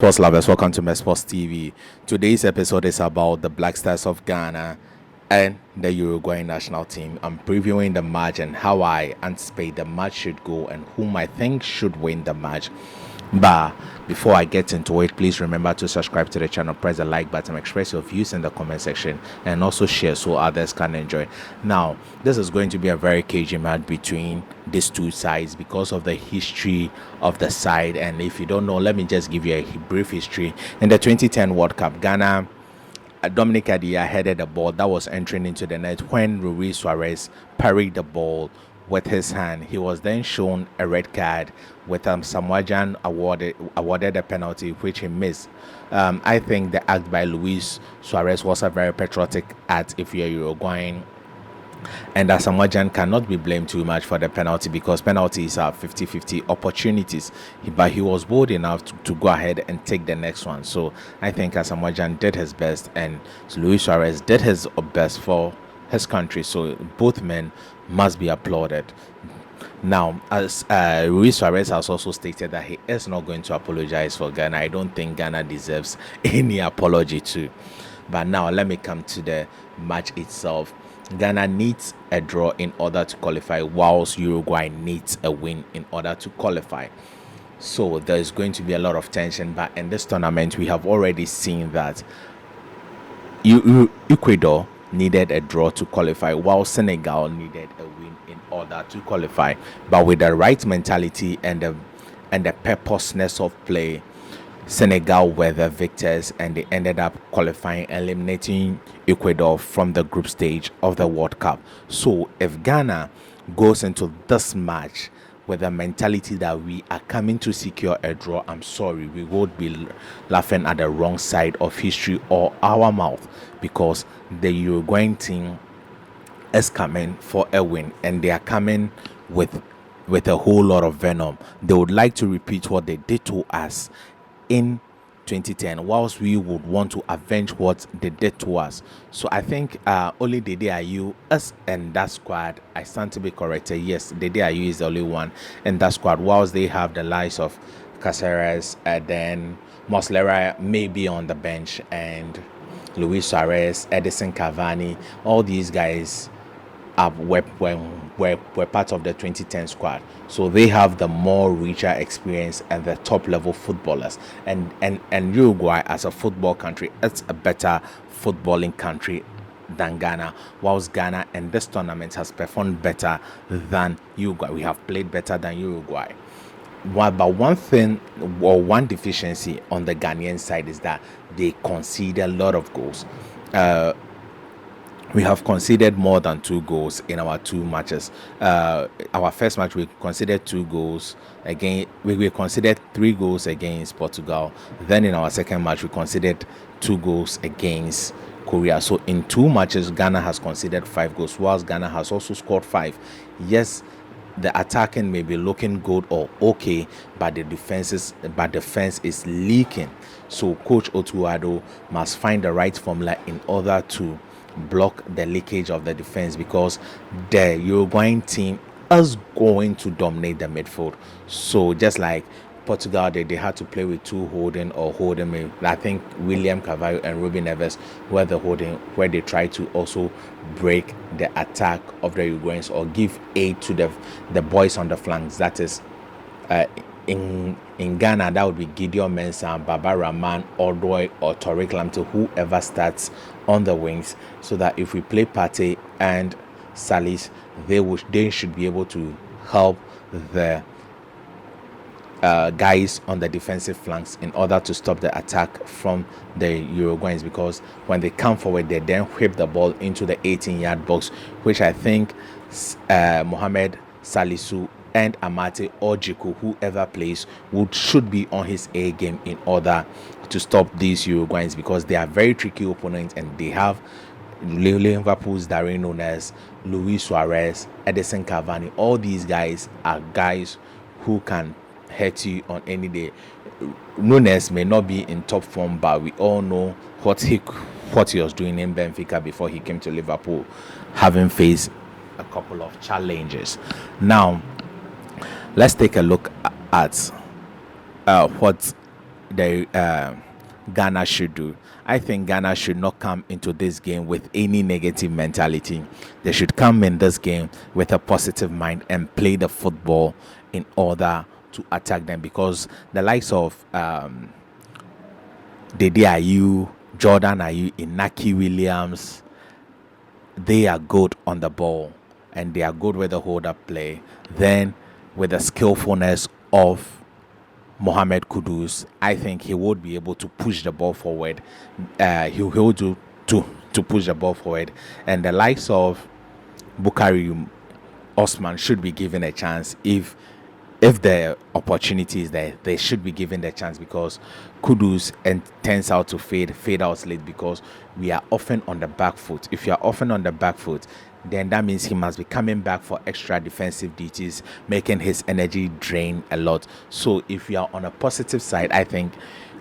Sports lovers, welcome to my Sports TV. Today's episode is about the Black Stars of Ghana and the Uruguay national team. I'm previewing the match and how I anticipate the match should go and whom I think should win the match. But before I get into it, please remember to subscribe to the channel, press the like button, express your views in the comment section, and also share so others can enjoy. Now, this is going to be a very cagey match between these two sides because of the history of the side. And if you don't know, let me just give you a brief history. In the 2010 World Cup, Ghana, Dominic Adia headed a ball that was entering into the net when Luis Suarez parried the ball with his hand. He was then shown a red card with Samoajan awarded a penalty which he missed. I think the act by Luis Suarez was a very patriotic act if you're Uruguayan, and Asamoah cannot be blamed too much for the penalty because penalties are 50-50 opportunities. But he was bold enough to go ahead and take the next one. So I think Asamoah did his best and Luis Suarez did his best for his country. So both men must be applauded. Now, as Luis Suarez has also stated that he is not going to apologize for Ghana. I don't think Ghana deserves any apology too. But now let me come to the match itself. Ghana needs a draw in order to qualify, whilst Uruguay needs a win in order to qualify. So there is going to be a lot of tension. But in this tournament, we have already seen that Ecuador needed a draw to qualify, while Senegal needed a win in order to qualify. But with the right mentality and the purposeness of play, Senegal were the victors and they ended up qualifying, eliminating Ecuador from the group stage of the World Cup. So if Ghana goes into this match with the mentality that we are coming to secure a draw, I'm sorry, we would be laughing at the wrong side of history or our mouth, because the Uruguayan team is coming for a win and they are coming with a whole lot of venom. They would like to repeat what they did to us in 2010, whilst we would want to avenge what they did to us. So I think only Dede Ayew, us and that squad, I stand to be corrected. Yes, Dede Ayew is the only one in that squad, whilst they have the likes of Caceres, then Moslera may be on the bench, and Luis Suarez, Edison Cavani, all these guys were part of the 2010 squad. So they have the more richer experience and the top level footballers. And Uruguay, as a football country, it's a better footballing country than Ghana, whilst Ghana in this tournament has performed better than Uruguay. We have played better than Uruguay. But one thing or one deficiency on the Ghanaian side is that they concede a lot of goals. We have conceded more than 2 goals in our 2 matches. Our first match, we conceded 2 goals. Again, we conceded 3 goals against Portugal. Then in our second match, we conceded 2 goals against Korea. So in 2 matches, Ghana has conceded 5 goals, whilst Ghana has also scored 5. Yes, the attacking may be looking good or okay, but the defense is leaking. So Coach Otuado must find the right formula in order to block the leakage of the defense, because the Uruguayan team is going to dominate the midfield. So just like Portugal, they had to play with 2 holding. I think William Carvalho and Ruben Neves were the holding, where they tried to also break the attack of the Uruguayans or give aid to the boys on the flanks. That is in Ghana, that would be Gideon Mensah, Baba Rahman, Odoi, or Tariq Lamptey, whoever starts on the wings, so that if we play Partey and Salis, they should be able to help the guys on the defensive flanks in order to stop the attack from the Uruguayans, because when they come forward, they then whip the ball into the 18-yard box, which I think Mohamed Salisu and Amate or Jiku, whoever plays, should be on his A game in order to stop these Uruguayans, because they are very tricky opponents and they have Liverpool's Darwin Núñez, Luis Suarez, Edison Cavani. All these guys are guys who can hurt you on any day. Núñez may not be in top form, but we all know what he was doing in Benfica before he came to Liverpool, having faced a couple of challenges. Now, let's take a look at what Ghana should do. I think Ghana should not come into this game with any negative mentality. They should come in this game with a positive mind and play the football in order to attack them, because the likes of Dede Ayew, Jordan Ayew, Inaki Williams, they are good on the ball and they are good with the hold up play. Then with the skillfulness of Mohamed Kudus, I think he would be able to push the ball forward. He'll do to push the ball forward. And the likes of Bukari Osman should be given a chance. If the opportunity is there, they should be given the chance, because Kudus and tends out to fade out late, because we are often on the back foot. If you are often on the back foot, then that means he must be coming back for extra defensive duties, making his energy drain a lot. So if you are on a positive side, I think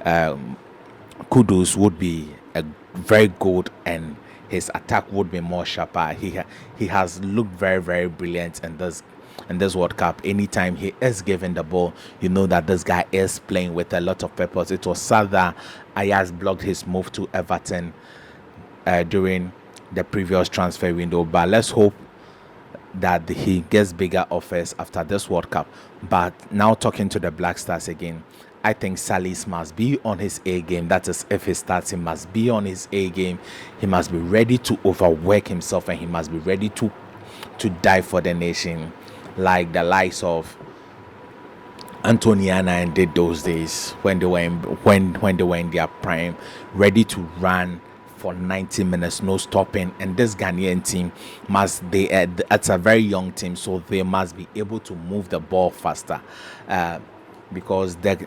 Kudus would be a very good, and his attack would be more sharper. He has looked very, very brilliant in this World Cup. Anytime he is given the ball, you know that this guy is playing with a lot of purpose. It was sad that Ayaz blocked his move to Everton during the previous transfer window, but let's hope that he gets bigger offers after this World Cup. But now talking to the Black Stars again, I think Salis must be on his A game. That is, if he starts, he must be on his A game. He must be ready to overwork himself, and he must be ready to die for the nation, like the likes of Antoniana and did those days when they were in their prime, ready to run for 90 minutes, no stopping. And this Ghanaian team it's a very young team, so they must be able to move the ball faster, because the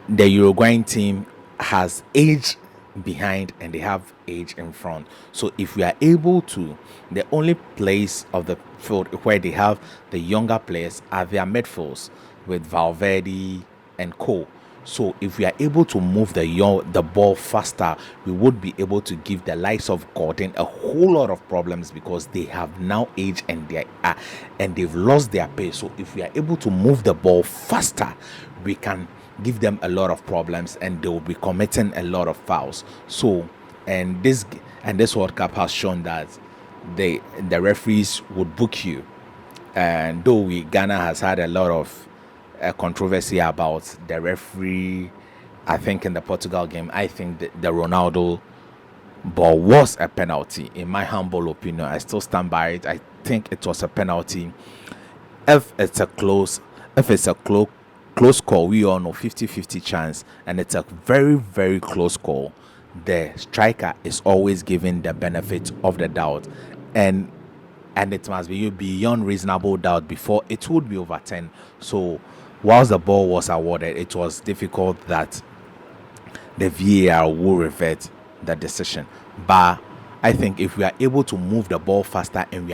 Uruguayan team has age behind and they have age in front. So if we are able to, the only place of the field where they have the younger players are their midfields with Valverde and Co. So if we are able to move the ball faster, we would be able to give the likes of Gordon a whole lot of problems, because they have now age and they've lost their pace. So if we are able to move the ball faster, we can give them a lot of problems and they will be committing a lot of fouls. So and this World Cup has shown that the referees would book you. And though Ghana has had a lot of controversy about the referee, I think in the Portugal game, I think the Ronaldo ball was a penalty. In my humble opinion, I still stand by it. I think it was a penalty. If it's a close call, we all know 50-50 chance, and it's a very, very close call, the striker is always given the benefit of the doubt, and it must be beyond reasonable doubt before it would be overturned. So whilst the ball was awarded, it was difficult that the VAR will revert the decision. But I think if we are able to move the ball faster and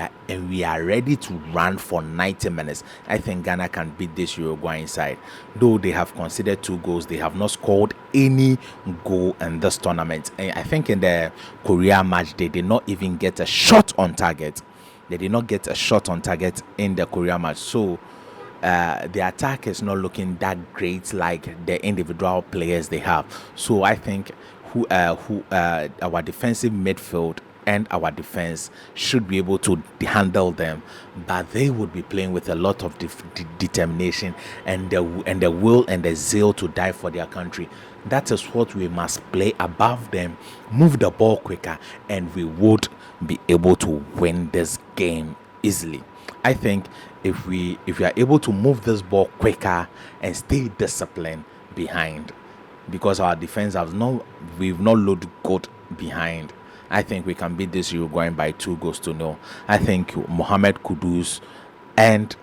we are ready to run for 90 minutes, I think Ghana can beat this Uruguayan side. Though they have conceded 2 goals, they have not scored any goal in this tournament. And I think in the Korea match, they did not even get a shot on target. They did not get a shot on target in the Korea match. So the attack is not looking that great like the individual players they have. So I think our defensive midfield and our defense should be able to handle them, but they would be playing with a lot of determination and the will and the zeal to die for their country. That is what we must play above them, move the ball quicker, and we would be able to win this game easily. I think if we are able to move this ball quicker and stay disciplined behind, because our defense we've not looked good behind, I think we can beat this Uruguayan by 2-0. I think Mohamed Kudus and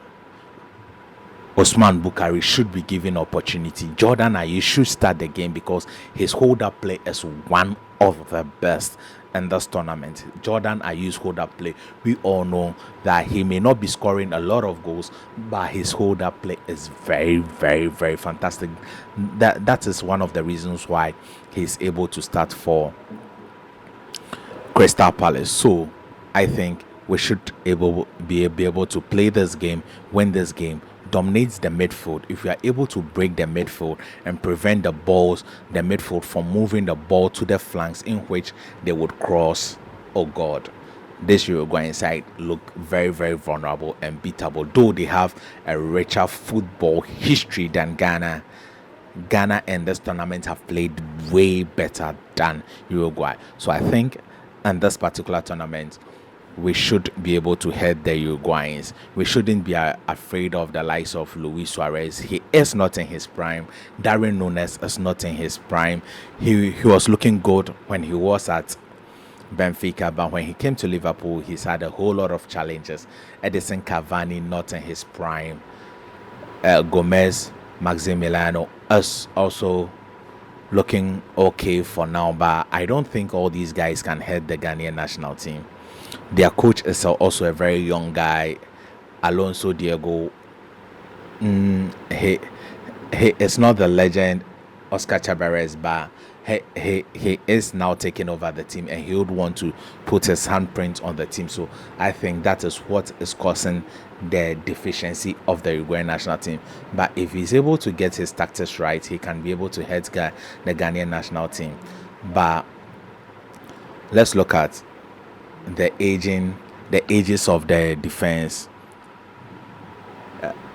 Osman Bukari should be given opportunity. Jordan Ayew should start the game because his hold-up play is one of the best in this tournament. Jordan Ayew's hold-up play, we all know that he may not be scoring a lot of goals, but his hold-up play is very, very, very fantastic. That is one of the reasons why he's able to start for Crystal Palace. So I think we should be able to play this game, win this game, dominates the midfield, if we are able to break the midfield and prevent the midfield from moving the ball to the flanks in which they would cross, oh God, this Uruguayan side look very, very vulnerable and beatable, though they have a richer football history than Ghana. Ghana and this tournament have played way better than Uruguay. So I think in this particular tournament, we should be able to head the Uruguayans. We shouldn't be afraid of the likes of Luis Suarez. He is not in his prime. Darren Nunes is not in his prime. He was looking good when he was at Benfica, but when he came to Liverpool, he's had a whole lot of challenges. Edison Cavani not in his prime. Gomez, Maximiliano is also looking okay for now, but I don't think all these guys can head the Ghanaian national team. Their coach is also a very young guy, Alonso Diego. He is not the legend Oscar Chavarez, but he is now taking over the team, and he would want to put his handprint on the team. So I think that is what is causing the deficiency of the Uruguayan national team. But if he's able to get his tactics right, he can be able to head the Ghanaian national team. But let's look at the ages of the defense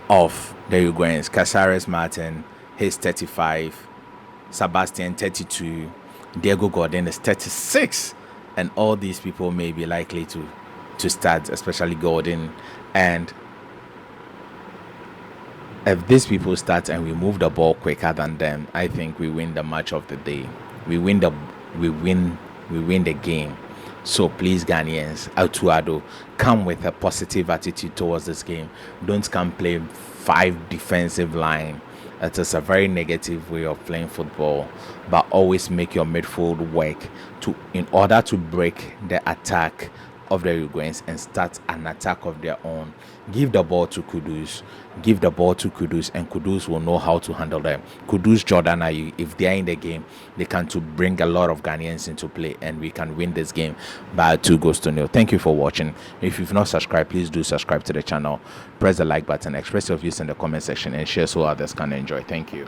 of the Uruguayans. Casares Martin, he's 35. Sebastian 32. Diego Gordon is 36. And all these people may be likely to start, especially Gordon. And if these people start and we move the ball quicker than them, I think we win the match of the day. We win the game. So please, Ghanaians, Atuado, come with a positive attitude towards this game. Don't come play 5 defensive line. It is a very negative way of playing football. But always make your midfield work in order to break the attack of the Uruguayans and start an attack of their own. Give the ball to Kudus. And Kudus will know how to handle them. Kudus, Jordan Ayew, if they are in the game, they can to bring a lot of Ghanaians into play, and we can win this game by 2-0. Thank you for watching. If you've not subscribed, please do subscribe to the channel. Press the like button, express your views in the comment section, and share so others can enjoy. Thank you.